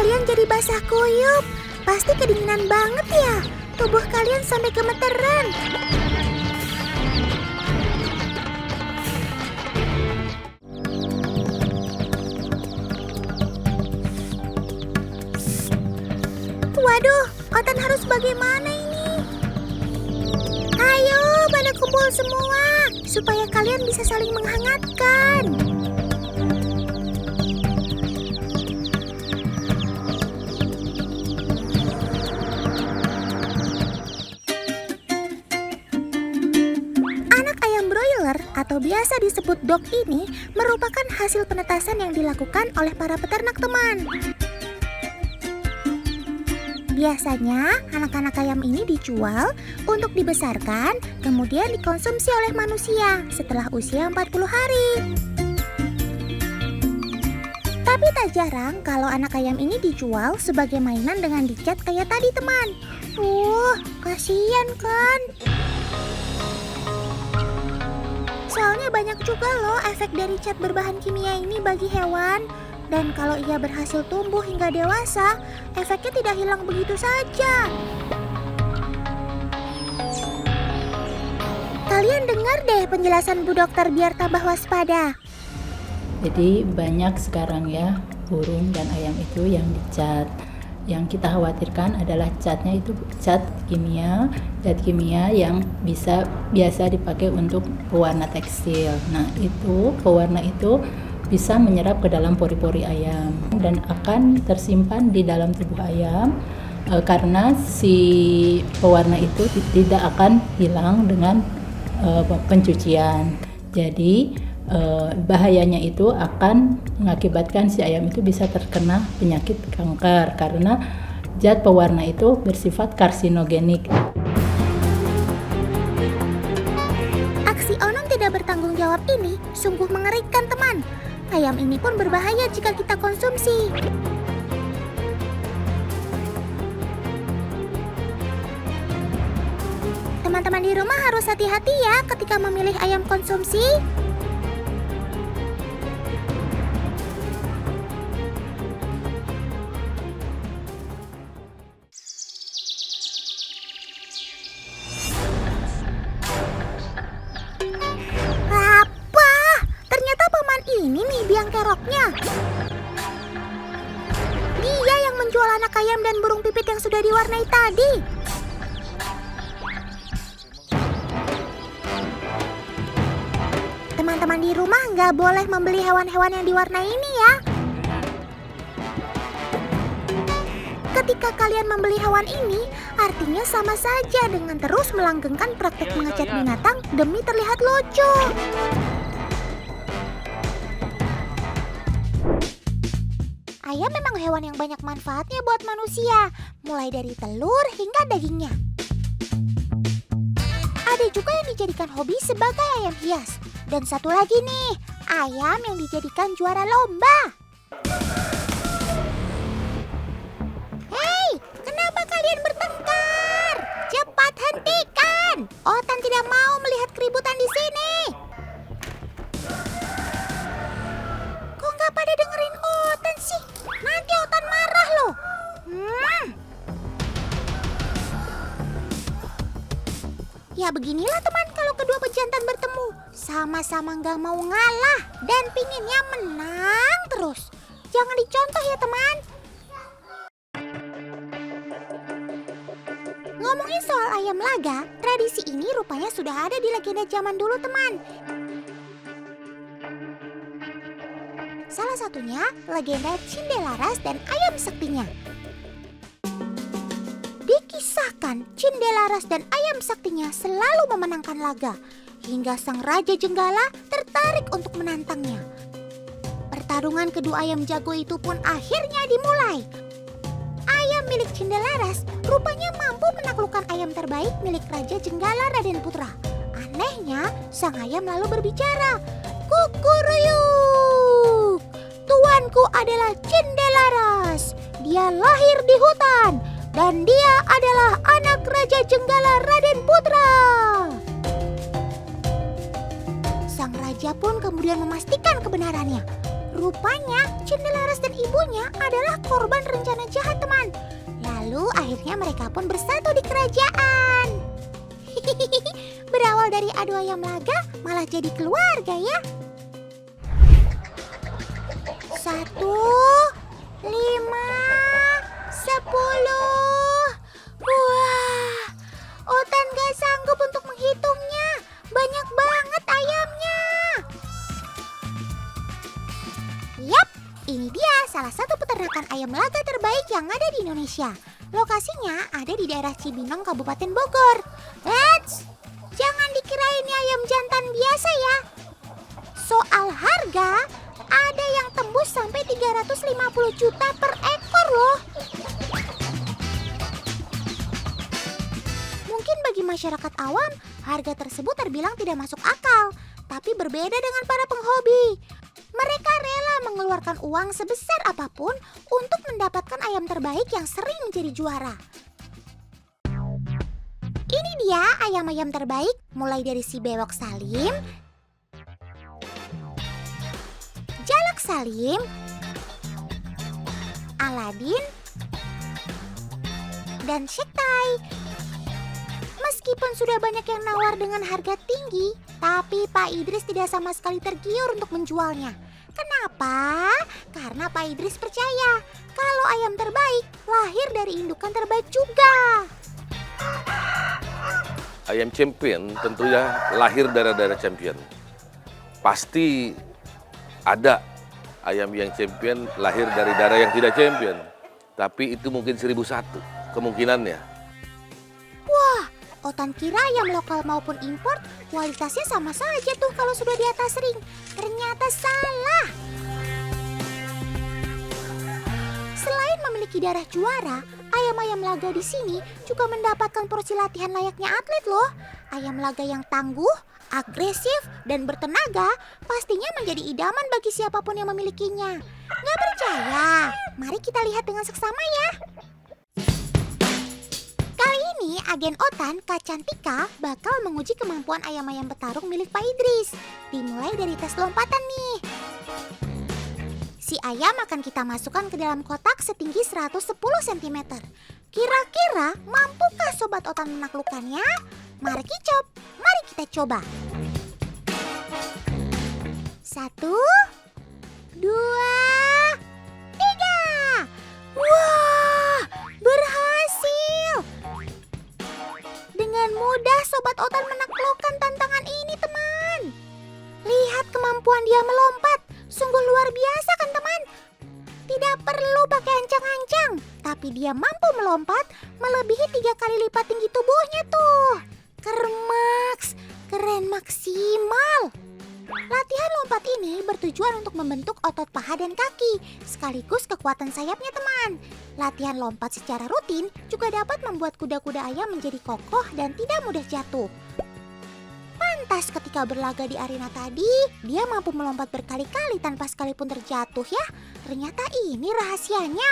kalian jadi basah kuyup. Pasti kedinginan banget ya. Tubuh kalian sampai gemeteran. Waduh, Otan harus bagaimana ini? Ayo, pada kumpul semua, supaya kalian bisa saling menghangatkan. Anak ayam broiler atau biasa disebut dog ini merupakan hasil penetasan yang dilakukan oleh para peternak teman. Biasanya, anak-anak ayam ini dijual untuk dibesarkan, kemudian dikonsumsi oleh manusia setelah usia 40 hari. Tapi tak jarang kalau anak ayam ini dijual sebagai mainan dengan dicat kayak tadi, teman. Kasihan kan? Soalnya banyak juga loh efek dari cat berbahan kimia ini bagi hewan. Dan kalau ia berhasil tumbuh hingga dewasa, efeknya tidak hilang begitu saja. Kalian dengar deh penjelasan Bu Dokter biar tambah waspada. Jadi banyak sekarang ya burung dan ayam itu yang dicat. Yang kita khawatirkan adalah catnya itu cat kimia yang biasa dipakai untuk pewarna tekstil. Nah, itu pewarna itu bisa menyerap ke dalam pori-pori ayam dan akan tersimpan di dalam tubuh ayam karena si pewarna itu tidak akan hilang dengan pencucian. Jadi bahayanya itu akan mengakibatkan si ayam itu bisa terkena penyakit kanker karena zat pewarna itu bersifat karsinogenik. Aksi Onom tidak bertanggung jawab ini sungguh mengerikan, teman. Ayam ini pun berbahaya jika kita konsumsi. Teman-teman di rumah harus hati-hati ya ketika memilih ayam konsumsi. Ini nih biang keroknya. Dia yang menjual anak ayam dan burung pipit yang sudah diwarnai tadi. Teman-teman di rumah nggak boleh membeli hewan-hewan yang diwarnai ini ya. Ketika kalian membeli hewan ini, artinya sama saja dengan terus melanggengkan praktek mengecat binatang demi terlihat lucu. Ayam memang hewan yang banyak manfaatnya buat manusia, mulai dari telur hingga dagingnya. Ada juga yang dijadikan hobi sebagai ayam hias. Dan satu lagi nih, ayam yang dijadikan juara lomba. Hei, kenapa kalian bertengkar? Cepat hentikan! Otan tidak mau melihat keributan di sini. Kok nggak pada dengerin Otan sih? Nanti Otan marah loh. Ya beginilah teman kalau kedua pejantan bertemu. Sama-sama nggak mau ngalah dan pinginnya menang terus. Jangan dicontoh ya teman. Ngomongin soal ayam laga, tradisi ini rupanya sudah ada di legenda zaman dulu teman. Salah satunya legenda Cindelaras dan ayam saktinya. Dikisahkan Cindelaras dan ayam saktinya selalu memenangkan laga hingga sang Raja Jenggala tertarik untuk menantangnya. Pertarungan kedua ayam jago itu pun akhirnya dimulai. Ayam milik Cindelaras rupanya mampu menaklukkan ayam terbaik milik Raja Jenggala Raden Putra. Anehnya, sang ayam lalu berbicara, "Kukuruyuk, tuanku adalah Cindelaras. Dia lahir di hutan dan dia adalah anak Raja Jenggala Raden Putra." Sang raja pun kemudian memastikan kebenarannya. Rupanya Cindelaras dan ibunya adalah korban rencana jahat, teman. Lalu akhirnya mereka pun bersatu di kerajaan. Berawal dari adu ayam laga malah jadi keluarga ya. 1, 5, 10. Wah, Otan gak sanggup untuk menghitungnya. Banyak banget ayamnya. Yap, ini dia salah satu peternakan ayam laga terbaik yang ada di Indonesia. Lokasinya ada di daerah Cibinong, Kabupaten Bogor. Eits, jangan dikira ini ayam jantan biasa ya. Soal harga, ada yang tembus sampai 350 juta per ekor loh. Mungkin bagi masyarakat awam, harga tersebut terbilang tidak masuk akal. Tapi berbeda dengan para penghobi. Mereka rela mengeluarkan uang sebesar apapun untuk mendapatkan ayam terbaik yang sering menjadi juara. Ini dia ayam-ayam terbaik, mulai dari si Bewok Salim, Jalak Salim, Aladin, dan Syektai. Meskipun sudah banyak yang nawar dengan harga tinggi, tapi Pak Idris tidak sama sekali tergiur untuk menjualnya. Kenapa? Karena Pak Idris percaya kalau ayam terbaik lahir dari indukan terbaik juga. Ayam champion tentunya lahir dari daerah champion. Pasti ada ayam yang champion lahir dari daerah yang tidak champion. Tapi itu mungkin 1001 kemungkinannya. Wah, Otan kira ayam lokal maupun impor kualitasnya sama saja tuh kalau sudah di atas ring. Ternyata salah. Selain memiliki darah juara, ayam-ayam laga di sini juga mendapatkan porsi latihan layaknya atlet loh. Ayam laga yang tangguh, agresif, dan bertenaga pastinya menjadi idaman bagi siapapun yang memilikinya. Nggak percaya? Mari kita lihat dengan seksama ya. Kali ini agen Otan, Kak Cantika, bakal menguji kemampuan ayam-ayam petarung milik Pak Idris. Dimulai dari tes lompatan nih. Si ayam akan kita masukkan ke dalam kotak setinggi 110 cm. Kira-kira mampukah Sobat Otan menaklukkannya? Mari kicop, mari kita coba. 1, 2, 3. Wah, berhasil! Dengan mudah Sobat Otan menaklukkan tantangan ini, teman. Lihat kemampuan dia melompat. Sungguh luar biasa kan, teman? Tidak perlu pakai ancang-ancang, tapi dia mampu melompat melebihi 3 kali lipat tinggi tubuhnya tuh. Kermaks, keren maksimal. Latihan lompat ini bertujuan untuk membentuk otot paha dan kaki, sekaligus kekuatan sayapnya, teman. Latihan lompat secara rutin juga dapat membuat kuda-kuda ayam menjadi kokoh dan tidak mudah jatuh. Pantas ketika berlaga di arena tadi, dia mampu melompat berkali-kali tanpa sekalipun terjatuh ya. Ternyata ini rahasianya.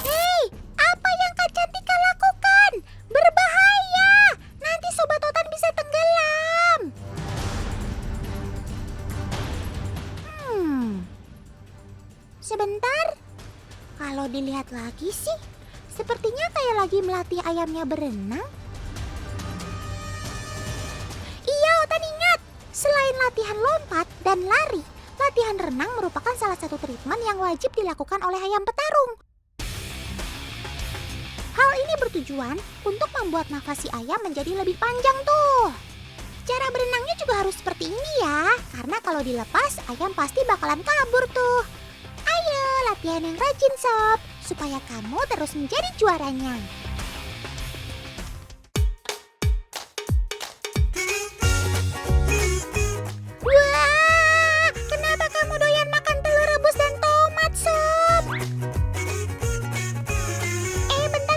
Hei, apa yang Kak Cantika lakukan? Berbahaya! Nanti Sobat Otan bisa tenggelam. Sebentar. Kalau dilihat lagi sih, sepertinya kayak lagi melatih ayamnya berenang. Iya, Otan ingat. Selain latihan lompat dan lari, latihan renang merupakan salah satu treatment yang wajib dilakukan oleh ayam petarung. Hal ini bertujuan untuk membuat nafas si ayam menjadi lebih panjang tuh. Cara berenangnya juga harus seperti ini ya, karena kalau dilepas ayam pasti bakalan kabur tuh. Ayo latihan yang rajin sob, supaya kamu terus menjadi juaranya. Wah, kenapa kamu doyan makan telur rebus dan tomat sob?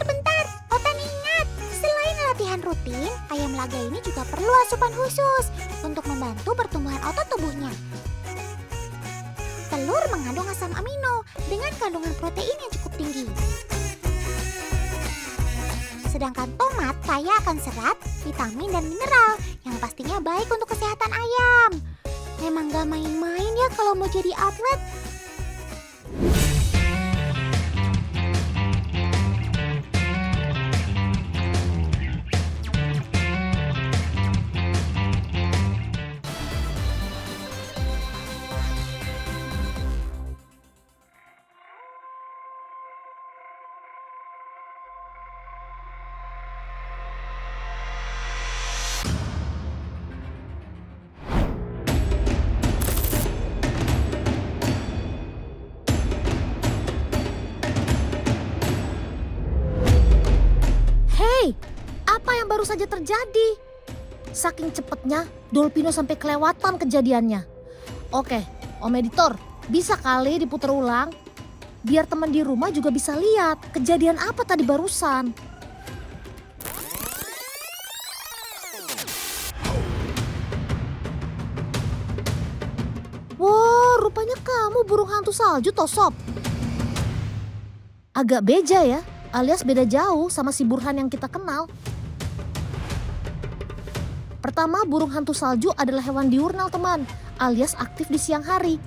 Bentar, Otan ingat, selain latihan rutin, ayam laga ini juga perlu asupan khusus untuk membantu pertumbuhan otot tubuhnya. Telur mengandung asam amino dengan kandungan protein yang cukup tinggi. Sedangkan tomat kaya akan serat, vitamin, dan mineral yang pastinya baik untuk kesehatan ayam. Memang gak main-main ya kalau mau jadi atlet. Hei, apa yang baru saja terjadi? Saking cepatnya, Dolpino sampai kelewatan kejadiannya. Oke, Om Editor, bisa kali diputar ulang? Biar teman di rumah juga bisa lihat kejadian apa tadi barusan. Wow, rupanya kamu burung hantu salju, Tosop. Agak beja ya, alias beda jauh sama si Burhan yang kita kenal. Pertama, burung hantu salju adalah hewan diurnal, teman, alias aktif di siang hari.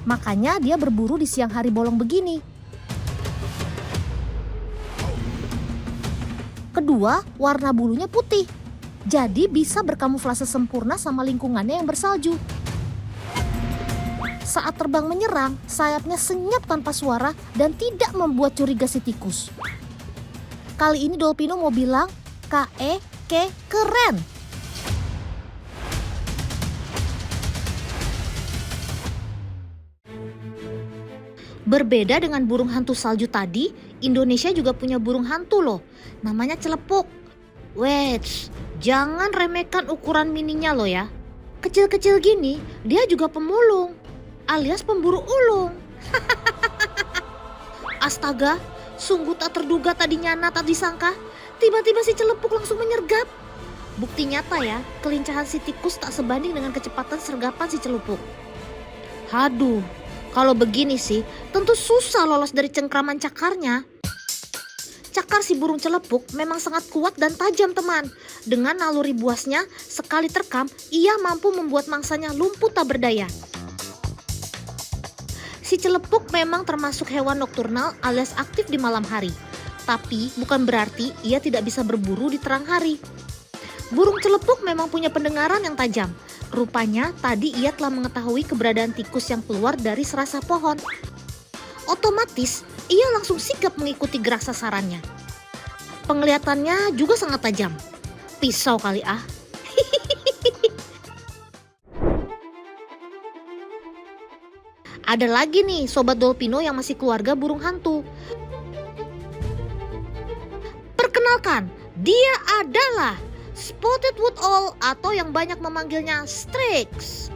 Makanya dia berburu di siang hari bolong begini. Kedua, warna bulunya putih. Jadi bisa berkamuflase sempurna sama lingkungannya yang bersalju. Saat terbang menyerang, sayapnya senyap tanpa suara dan tidak membuat curiga si tikus. Kali ini Dolpino mau bilang, keren. Berbeda dengan burung hantu salju tadi, Indonesia juga punya burung hantu loh. Namanya celepuk. Wait, jangan remehkan ukuran mininya loh ya. Kecil-kecil gini, dia juga pemulung, alias pemburu ulung. Astaga, sungguh tak terduga tadinya tak disangka. Tiba-tiba si celepuk langsung menyergap. Bukti nyata ya, kelincahan si tikus tak sebanding dengan kecepatan sergapan si celepuk. Haduh, kalau begini sih, tentu susah lolos dari cengkraman cakarnya. Cakar si burung celepuk memang sangat kuat dan tajam, teman. Dengan naluri buasnya, sekali terkam, ia mampu membuat mangsanya lumpuh tak berdaya. Si celepuk memang termasuk hewan nokturnal alias aktif di malam hari. Tapi bukan berarti ia tidak bisa berburu di terang hari. Burung celepuk memang punya pendengaran yang tajam. Rupanya tadi ia telah mengetahui keberadaan tikus yang keluar dari serasa pohon. Otomatis ia langsung sigap mengikuti gerak sasarannya. Penglihatannya juga sangat tajam. Pisau kali ah. Ada lagi nih sobat Dolpino yang masih keluarga burung hantu. Perkenalkan, dia adalah Spotted Woodowl atau yang banyak memanggilnya Strix.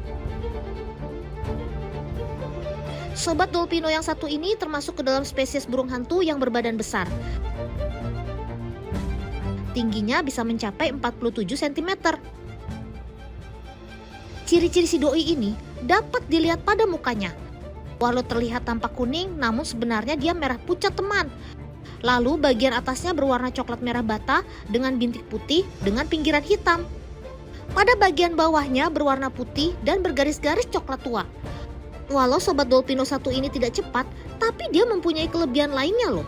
Sobat Dolpino yang satu ini termasuk ke dalam spesies burung hantu yang berbadan besar. Tingginya bisa mencapai 47 cm. Ciri-ciri si doi ini dapat dilihat pada mukanya. Walau terlihat tampak kuning, namun sebenarnya dia merah pucat, teman. Lalu bagian atasnya berwarna coklat merah bata dengan bintik putih dengan pinggiran hitam. Pada bagian bawahnya berwarna putih dan bergaris-garis coklat tua. Walau sobat Dolpino satu ini tidak cepat, tapi dia mempunyai kelebihan lainnya loh.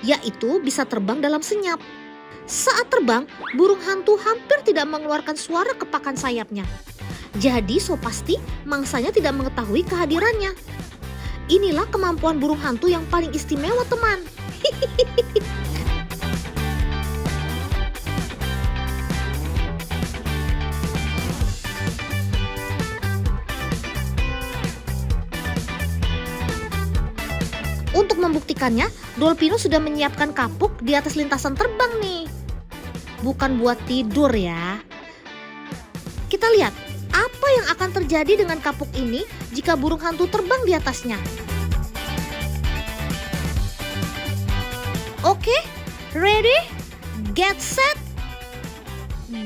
Yaitu bisa terbang dalam senyap. Saat terbang, burung hantu hampir tidak mengeluarkan suara kepakan sayapnya. Jadi so pasti mangsanya tidak mengetahui kehadirannya. Inilah kemampuan burung hantu yang paling istimewa, teman. Untuk membuktikannya, Dolpino sudah menyiapkan kapuk di atas lintasan terbang nih. Bukan buat tidur ya. Kita lihat apa yang akan terjadi dengan kapuk ini jika burung hantu terbang di atasnya. Oke, ready, get set,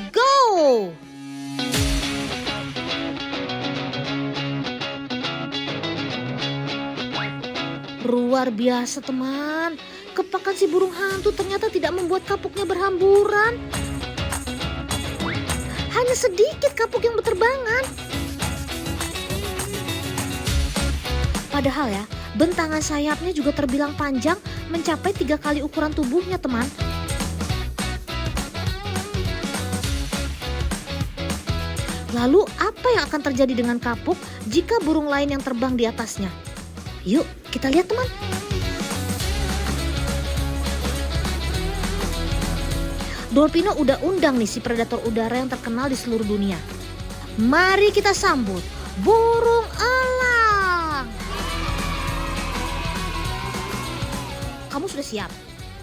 go! Luar biasa, teman. Kepakan si burung hantu ternyata tidak membuat kapuknya berhamburan. Hanya hanya sedikit kapuk yang berterbangan. Padahal ya, bentangan sayapnya juga terbilang panjang, mencapai 3 kali ukuran tubuhnya, teman. Lalu apa yang akan terjadi dengan kapuk jika burung lain yang terbang di atasnya? Yuk kita lihat, teman. Dolpino udah undang nih si predator udara yang terkenal di seluruh dunia. Mari kita sambut burung elang. Kamu sudah siap?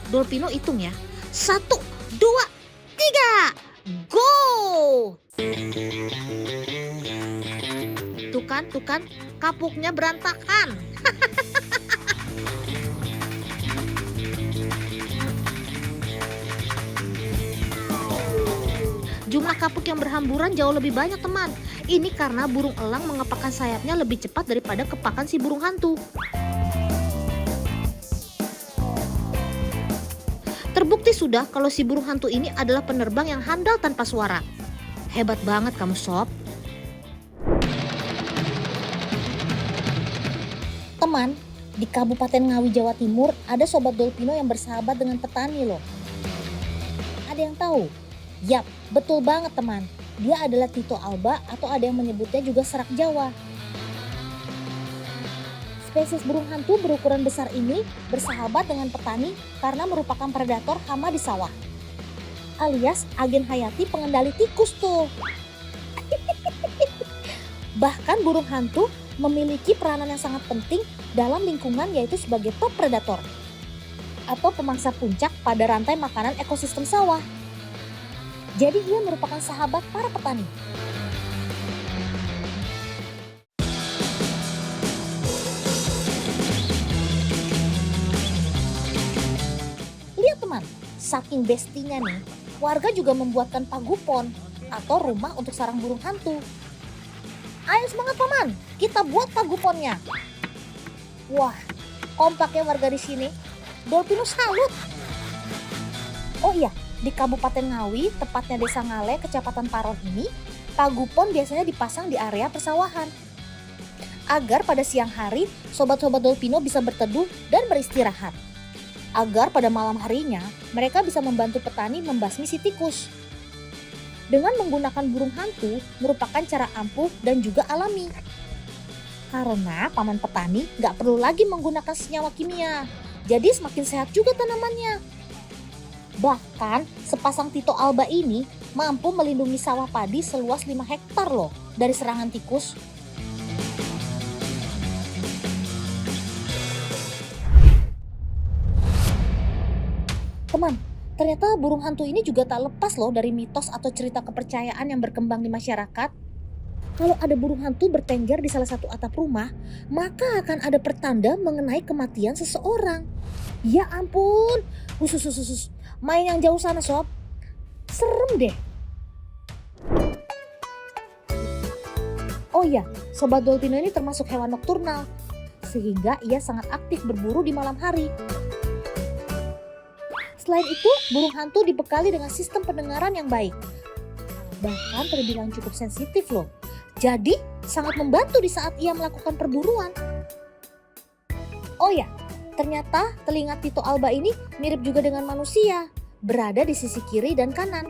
Dolpino hitung ya. 1, 2, 3, go! Tuh kan, kapuknya berantakan. Jumlah kapuk yang berhamburan jauh lebih banyak, teman. Ini karena burung elang mengepakkan sayapnya lebih cepat daripada kepakan si burung hantu. Terbukti sudah kalau si burung hantu ini adalah penerbang yang handal tanpa suara. Hebat banget kamu, Sob. Teman, di Kabupaten Ngawi, Jawa Timur ada sobat Dolpino yang bersahabat dengan petani loh. Ada yang tahu? Yap, betul banget teman. Dia adalah Tito alba atau ada yang menyebutnya juga serak Jawa. Spesies burung hantu berukuran besar ini bersahabat dengan petani karena merupakan predator hama di sawah. Alias agen hayati pengendali tikus tuh. Bahkan burung hantu memiliki peranan yang sangat penting dalam lingkungan, yaitu sebagai top predator atau pemangsa puncak pada rantai makanan ekosistem sawah. Jadi ia merupakan sahabat para petani. Lihat teman, saking bestinya nih, warga juga membuatkan pagupon atau rumah untuk sarang burung hantu. Ayo semangat paman, kita buat paguponnya. Wah, kompaknya warga di sini. Dolpino salut. Oh iya, di Kabupaten Ngawi, tepatnya Desa Ngale, Kecamatan Paron ini, pagupon biasanya dipasang di area persawahan. Agar pada siang hari, sobat-sobat Dolpino bisa berteduh dan beristirahat. Agar pada malam harinya, mereka bisa membantu petani membasmi si tikus. Dengan menggunakan burung hantu merupakan cara ampuh dan juga alami. Karena paman petani nggak perlu lagi menggunakan senyawa kimia. Jadi semakin sehat juga tanamannya. Bahkan sepasang Tito alba ini mampu melindungi sawah padi seluas 5 hektar loh dari serangan tikus. Teman, ternyata burung hantu ini juga tak lepas loh dari mitos atau cerita kepercayaan yang berkembang di masyarakat. Kalau ada burung hantu bertengger di salah satu atap rumah, maka akan ada pertanda mengenai kematian seseorang. Ya ampun, khusus. Main yang jauh sana sob. Serem deh. Oh iya, sobat Dolpino ini termasuk hewan nokturnal, sehingga ia sangat aktif berburu di malam hari. Selain itu, burung hantu dibekali dengan sistem pendengaran yang baik. Bahkan terbilang cukup sensitif loh. Jadi, sangat membantu di saat ia melakukan perburuan. Oh ya, ternyata telinga Tito alba ini mirip juga dengan manusia, berada di sisi kiri dan kanan.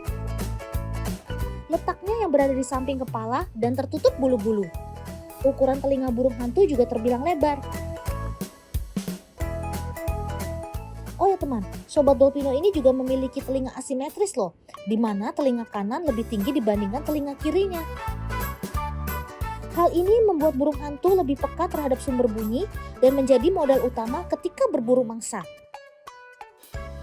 Letaknya yang berada di samping kepala dan tertutup bulu-bulu. Ukuran telinga burung hantu juga terbilang lebar. Oh ya teman, sobat Dolpino ini juga memiliki telinga asimetris loh, di mana telinga kanan lebih tinggi dibandingkan telinga kirinya. Hal ini membuat burung hantu lebih peka terhadap sumber bunyi dan menjadi modal utama ketika berburu mangsa.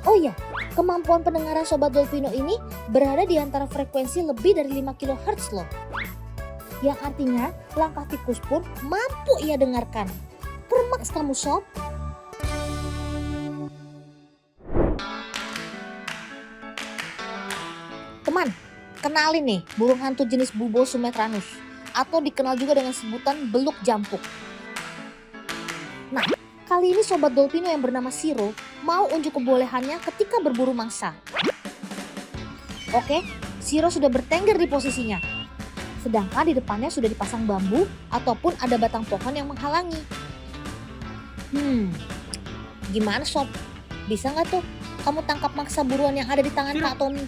Oh ya, kemampuan pendengaran sobat Dolpino ini berada di antara frekuensi lebih dari 5 kHz loh. Yang artinya langkah tikus pun mampu ia dengarkan. Permaks kamu sob. Teman, kenalin nih burung hantu jenis Bubo sumatranus atau dikenal juga dengan sebutan beluk jampuk. Nah, kali ini sobat Dolpino yang bernama Siro mau unjuk kebolehannya ketika berburu mangsa. Oke, Siro sudah bertengger di posisinya. Sedangkan di depannya sudah dipasang bambu ataupun ada batang pohon yang menghalangi. Gimana Sob? Bisa nggak tuh kamu tangkap mangsa buruan yang ada di tangan Kak Tommy?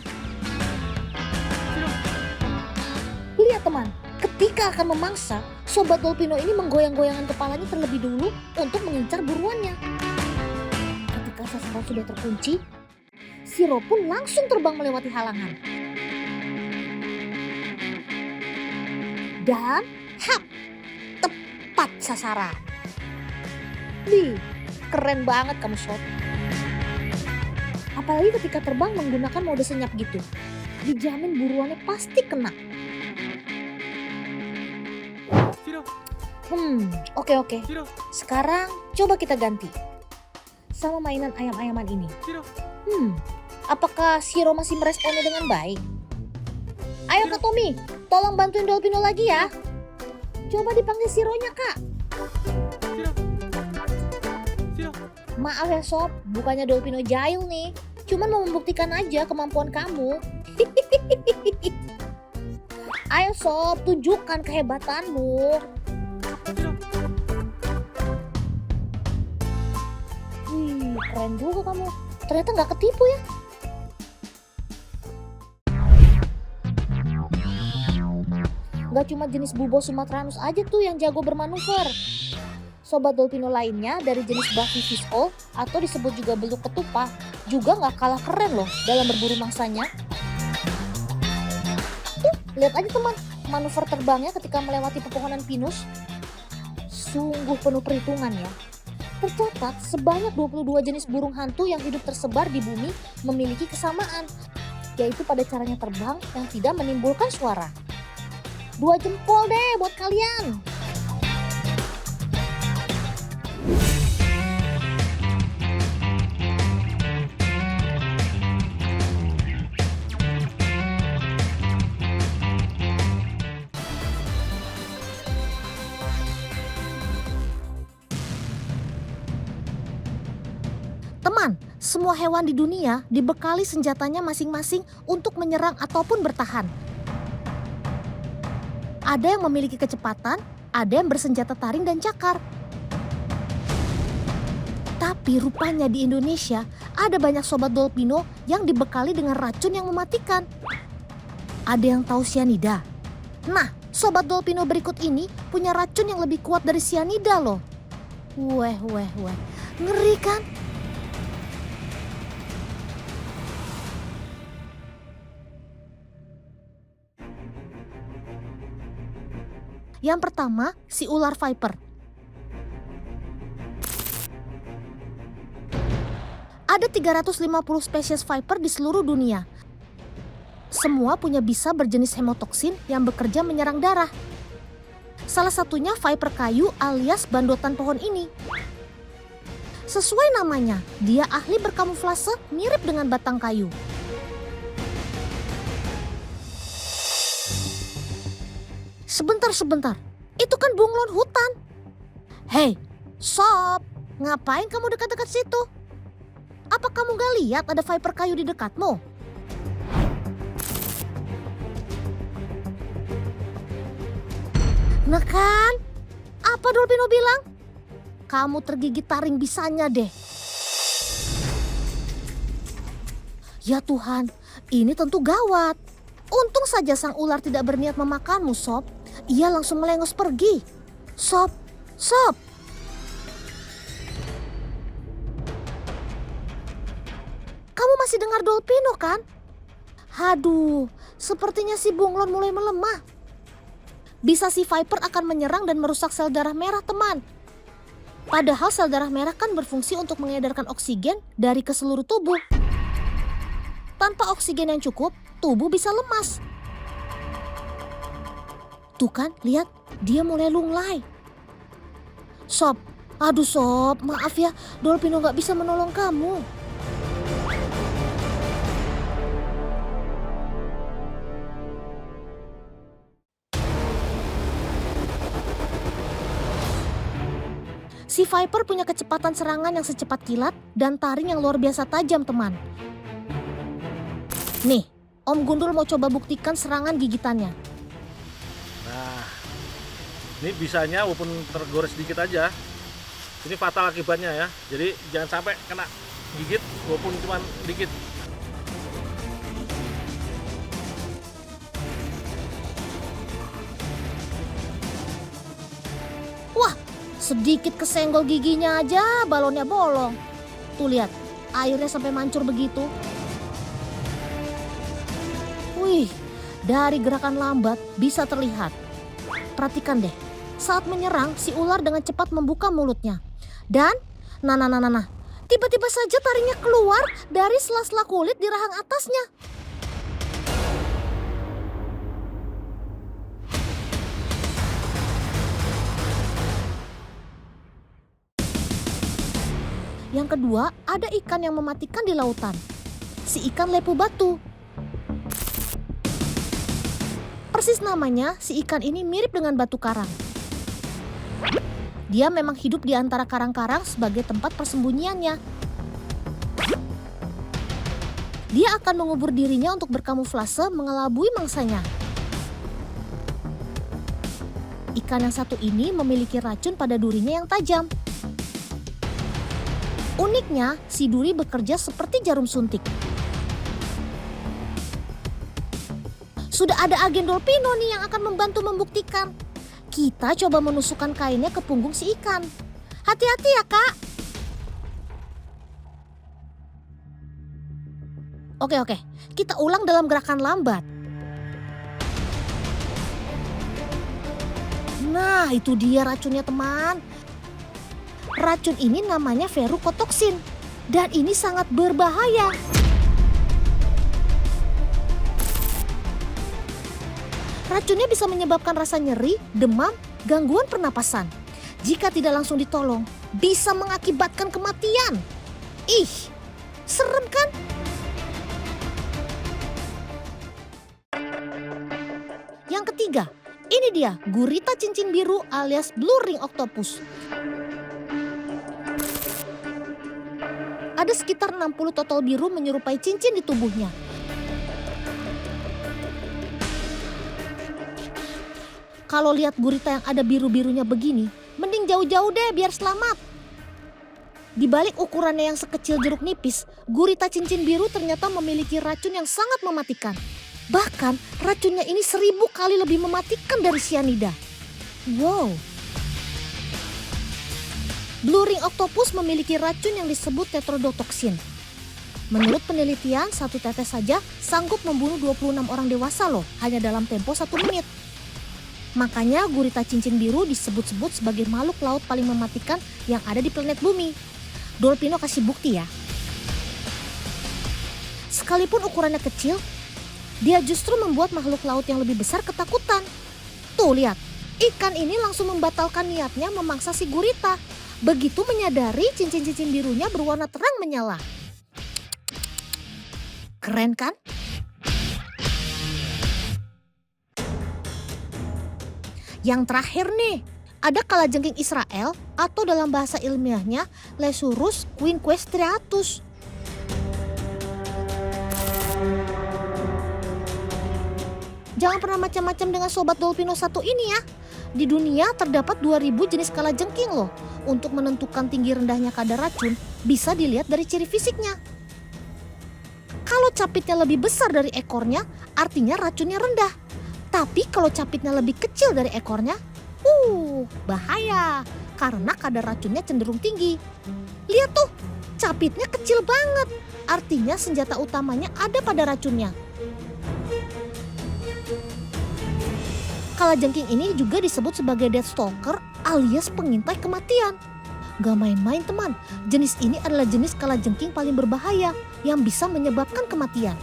Lihat teman, ketika akan memangsa, Sobat Dolpino ini menggoyang-goyangkan kepalanya terlebih dulu untuk mengincar buruannya. Ketika sasaran sudah terkunci, Siro pun langsung terbang melewati halangan. Dan tepat sasaran. Keren banget kamu Sob. Apalagi ketika terbang menggunakan mode senyap gitu. Dijamin buruannya pasti kena. Oke. Sekarang coba kita ganti sama mainan ayam-ayaman ini. Apakah Siro masih meresponnya dengan baik? Ayo Kak Tommy, tolong bantuin Dolpino lagi ya. Coba dipanggil Sironya Kak. Maaf ya Sob, bukannya Dolpino jahil nih. Cuman mau membuktikan aja kemampuan kamu. Ayo Sob, tunjukkan kehebatanmu. Keren juga kamu. Ternyata nggak ketipu ya. Nggak cuma jenis Bubos sumatranus aja tuh yang jago bermanuver. Sobat Dolpino lainnya dari jenis Buffy Fish-O atau disebut juga beluk ketupat juga nggak kalah keren loh dalam berburu mangsanya. Lihat aja teman, manuver terbangnya ketika melewati pepohonan pinus. Sungguh penuh perhitungan ya. Tercatat sebanyak 22 jenis burung hantu yang hidup tersebar di bumi memiliki kesamaan, yaitu pada caranya terbang yang tidak menimbulkan suara. 2 jempol deh buat kalian. Teman, semua hewan di dunia dibekali senjatanya masing-masing untuk menyerang ataupun bertahan. Ada yang memiliki kecepatan, ada yang bersenjata taring dan cakar. Tapi rupanya di Indonesia ada banyak Sobat Dolpino yang dibekali dengan racun yang mematikan. Ada yang tahu sianida? Nah, Sobat Dolpino berikut ini punya racun yang lebih kuat dari sianida loh. Weh. Ngeri kan? Yang pertama, si ular viper. Ada 350 spesies viper di seluruh dunia. Semua punya bisa berjenis hemotoksin yang bekerja menyerang darah. Salah satunya viper kayu alias bandotan pohon ini. Sesuai namanya, dia ahli berkamuflase mirip dengan batang kayu. Sebentar. Itu kan bunglon hutan. Hei, Sob, ngapain kamu dekat-dekat situ? Apa kamu gak lihat ada viper kayu di dekatmu? Nah kan, apa Dolpino bilang? Kamu tergigit taring bisanya deh. Ya Tuhan, ini tentu gawat. Untung saja sang ular tidak berniat memakanmu, Sob. Ia langsung melengos pergi. Sob. Kamu masih dengar Dolpino kan? Haduh, sepertinya si bunglon mulai melemah. Bisa si viper akan menyerang dan merusak sel darah merah, teman. Padahal sel darah merah kan berfungsi untuk mengedarkan oksigen dari ke seluruh tubuh. Tanpa oksigen yang cukup, tubuh bisa lemas. Tuh kan, lihat, dia mulai lunglai. Sob, maaf ya, Dolpino gak bisa menolong kamu. Si viper punya kecepatan serangan yang secepat kilat dan taring yang luar biasa tajam, teman. Nih, Om Gundul mau coba buktikan serangan gigitannya. Ini bisanya walaupun tergores sedikit aja, ini fatal akibatnya ya. Jadi jangan sampai kena gigit walaupun cuma dikit. Wah, sedikit kesenggol giginya aja balonnya bolong. Tuh lihat, airnya sampai mancur begitu. Wih, dari gerakan lambat bisa terlihat. Perhatikan deh, saat menyerang si ular dengan cepat membuka mulutnya. Dan, nah, tiba-tiba saja taringnya keluar dari sela-sela kulit di rahang atasnya. Yang kedua, ada ikan yang mematikan di lautan. Si ikan lepu batu. Persis namanya, si ikan ini mirip dengan batu karang. Dia memang hidup di antara karang-karang sebagai tempat persembunyiannya. Dia akan mengubur dirinya untuk berkamuflase mengelabui mangsanya. Ikan yang satu ini memiliki racun pada durinya yang tajam. Uniknya, si duri bekerja seperti jarum suntik. Sudah ada agen Dolpino nih yang akan membantu membuktikan. Kita coba menusukkan kainnya ke punggung si ikan. Hati-hati ya, Kak. Oke, kita ulang dalam gerakan lambat. Nah, itu dia racunnya, teman. Racun ini namanya verukotoksin dan ini sangat berbahaya. Racunnya bisa menyebabkan rasa nyeri, demam, gangguan pernapasan. Jika tidak langsung ditolong, bisa mengakibatkan kematian. Ih, serem kan? Yang ketiga, ini dia gurita cincin biru alias blue ring octopus. Ada sekitar 60 total biru menyerupai cincin di tubuhnya. Kalau lihat gurita yang ada biru-birunya begini, mending jauh-jauh deh biar selamat. Di balik ukurannya yang sekecil jeruk nipis, gurita cincin biru ternyata memiliki racun yang sangat mematikan. Bahkan racunnya ini 1000 kali lebih mematikan dari sianida. Wow. Blue ring octopus memiliki racun yang disebut tetrodotoksin. Menurut penelitian, satu tetes saja sanggup membunuh 26 orang dewasa loh, hanya dalam tempo 1 menit. Makanya gurita cincin biru disebut-sebut sebagai makhluk laut paling mematikan yang ada di planet bumi. Dolpino kasih bukti ya. Sekalipun ukurannya kecil, dia justru membuat makhluk laut yang lebih besar ketakutan. Tuh lihat, ikan ini langsung membatalkan niatnya memangsa si gurita. Begitu menyadari cincin-cincin birunya berwarna terang menyala. Keren kan? Yang terakhir nih, ada kalajengking Israel atau dalam bahasa ilmiahnya Lesurus quinquestriatus. Jangan pernah macam-macam dengan sobat Dolpino 1 ini ya. Di dunia terdapat 2000 jenis kalajengking loh. Untuk menentukan tinggi rendahnya kadar racun bisa dilihat dari ciri fisiknya. Kalau capitnya lebih besar dari ekornya, artinya racunnya rendah. Tapi kalau capitnya lebih kecil dari ekornya, bahaya. Karena kadar racunnya cenderung tinggi. Lihat tuh, capitnya kecil banget. Artinya senjata utamanya ada pada racunnya. Kalajengking ini juga disebut sebagai deathstalker alias pengintai kematian. Gak main-main teman, jenis ini adalah jenis kalajengking paling berbahaya yang bisa menyebabkan kematian.